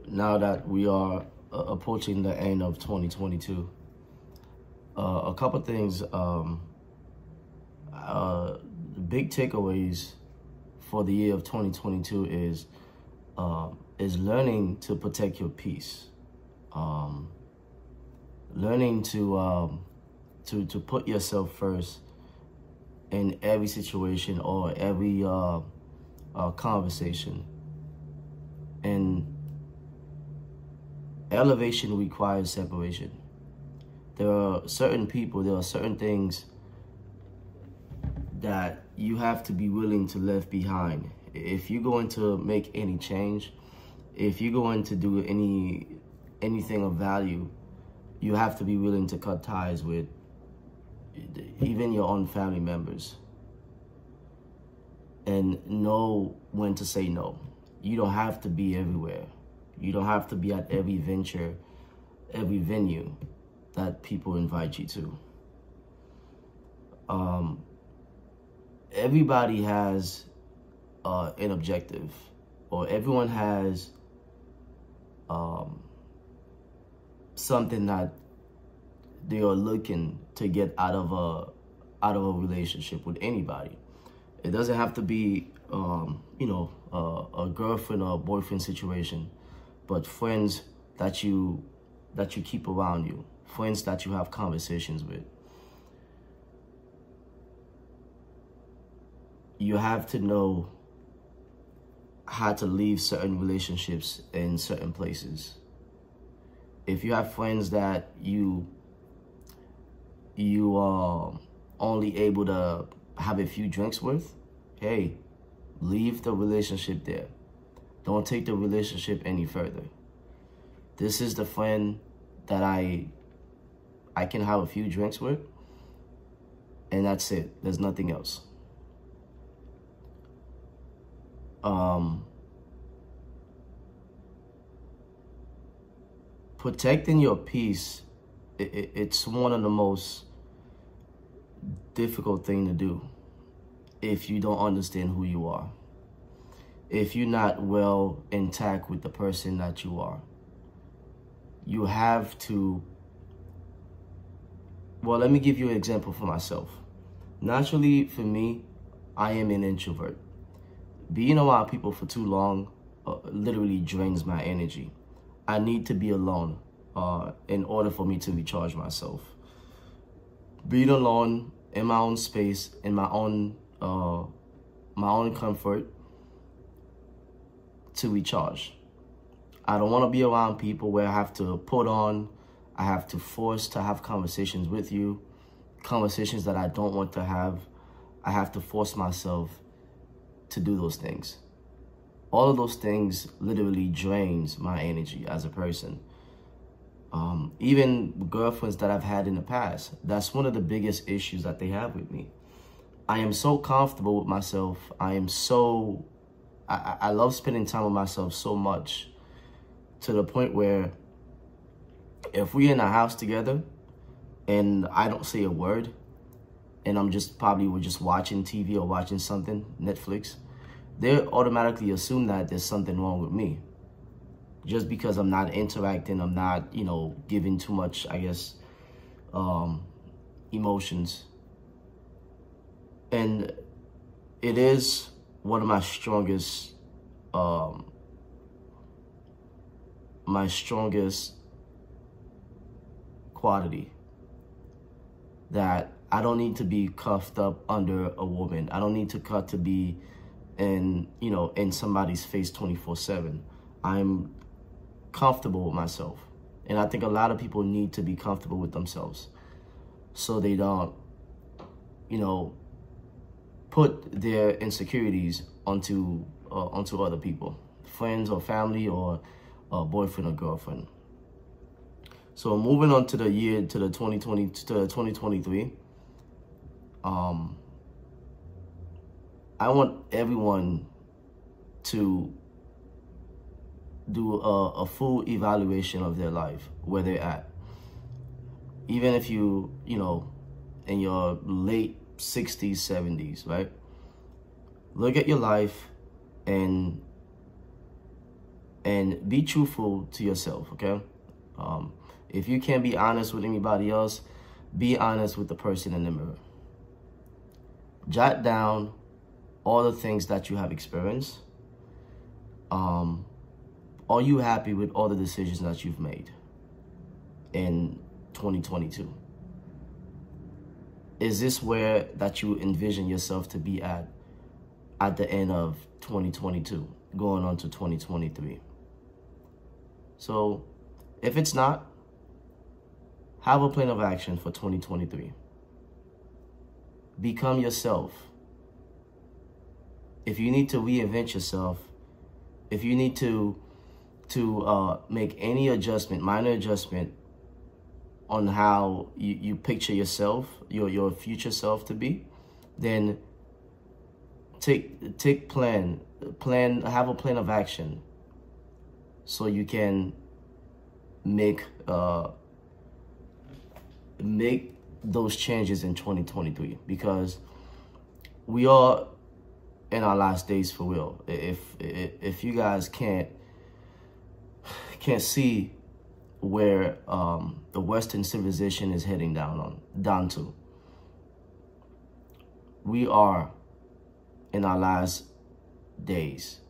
now that we are approaching the end of 2022, a couple things, big takeaways for the year of 2022 is learning to protect your peace, learning to put yourself first in every situation or every conversation. And elevation requires separation. There are certain people, there are certain things that you have to be willing to leave behind. If you're going to make any change, if you're going to do anything of value, you have to be willing to cut ties with even your own family members and know when to say no. You don't have to be everywhere. You don't have to be at every venture, every venue that people invite you to. Everybody has an objective, or everyone has something that they are looking to get out of a relationship with anybody. It doesn't have to be a girlfriend or a boyfriend situation, but friends that you keep around you, friends that you have conversations with. You have to know how to leave certain relationships in certain places. If you have friends that you are only able to have a few drinks with, hey, leave the relationship there. Don't take the relationship any further. This is the friend that I can have a few drinks with, and that's it. There's nothing else. Protecting your peace, it's one of the most difficult thing to do if you don't understand who you are. If you're not well intact with the person that you are. You have to, well, let me give you an example for myself. Naturally, for me, I am an introvert. Being around people for too long literally drains my energy. I need to be alone in order for me to recharge myself. Being alone in my own space, in my own comfort, to recharge. I don't want to be around people where I have to I have to force to have conversations with you, conversations that I don't want to have. I have to force myself to do those things. All of those things literally drains my energy as a person. Even girlfriends that I've had in the past, that's one of the biggest issues that they have with me. I am so comfortable with myself. I love spending time with myself so much, to the point where if we're in a house together and I don't say a word, and we're just watching TV or watching something, Netflix, they automatically assume that there's something wrong with me. Just because I'm not interacting, I'm not, giving too much, I guess, emotions. And it is one of my strongest quality, that I don't need to be cuffed up under a woman. I don't need to be in somebody's face 24/7. I'm comfortable with myself. And I think a lot of people need to be comfortable with themselves so they don't, put their insecurities onto other people, friends or family or boyfriend or girlfriend. So moving on to the 2023, I want everyone to do a full evaluation of their life, where they're at. Even if in your late 60s, 70s, right? Look at your life and and be truthful to yourself, okay? If you can't be honest with anybody else, be honest with the person in the mirror. Jot down all the things that you have experienced. Are you happy with all the decisions that you've made in 2022? Is this where that you envision yourself to be at the end of 2022, going on to 2023? So if it's not, have a plan of action for 2023. Become yourself. If you need to reinvent yourself, if you need to make any adjustment, minor adjustment on how you picture yourself, your future self to be, then have a plan of action so you can make those changes in 2023, because we are in our last days for real. If you guys can't see where the Western civilization is heading down to, we are in our last days.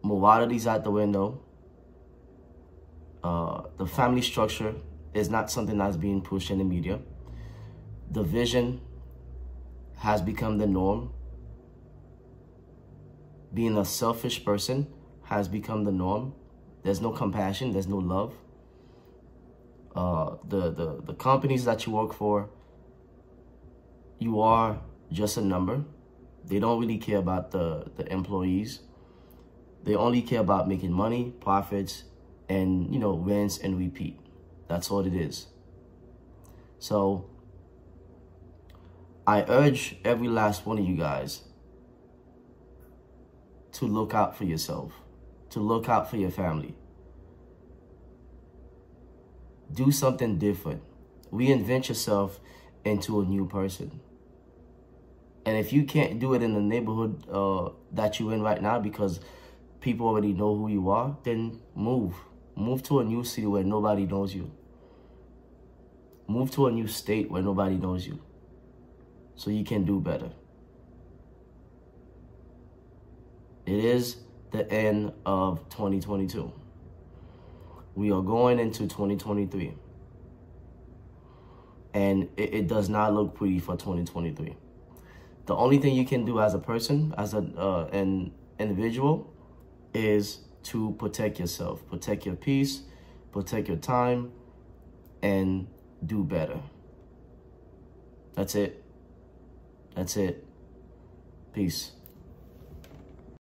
Morality's out the window. The family structure is not something that's being pushed in the media. Division has become the norm. Being a selfish person has become the norm. There's no compassion. There's no love. The companies that you work for, you are just a number. They don't really care about the employees. They only care about making money, profits, and, rinse and repeat. That's all it is. So I urge every last one of you guys to look out for yourself, to look out for your family. Do something different. Reinvent yourself into a new person. And if you can't do it in the neighborhood that you're in right now because people already know who you are, then move. Move to a new city where nobody knows you. Move to a new state where nobody knows you, so you can do better. It is the end of 2022. We are going into 2023. And it does not look pretty for 2023. The only thing you can do as a person, as an individual, is to protect yourself, protect your peace, protect your time, and do better. That's it. That's it. Peace.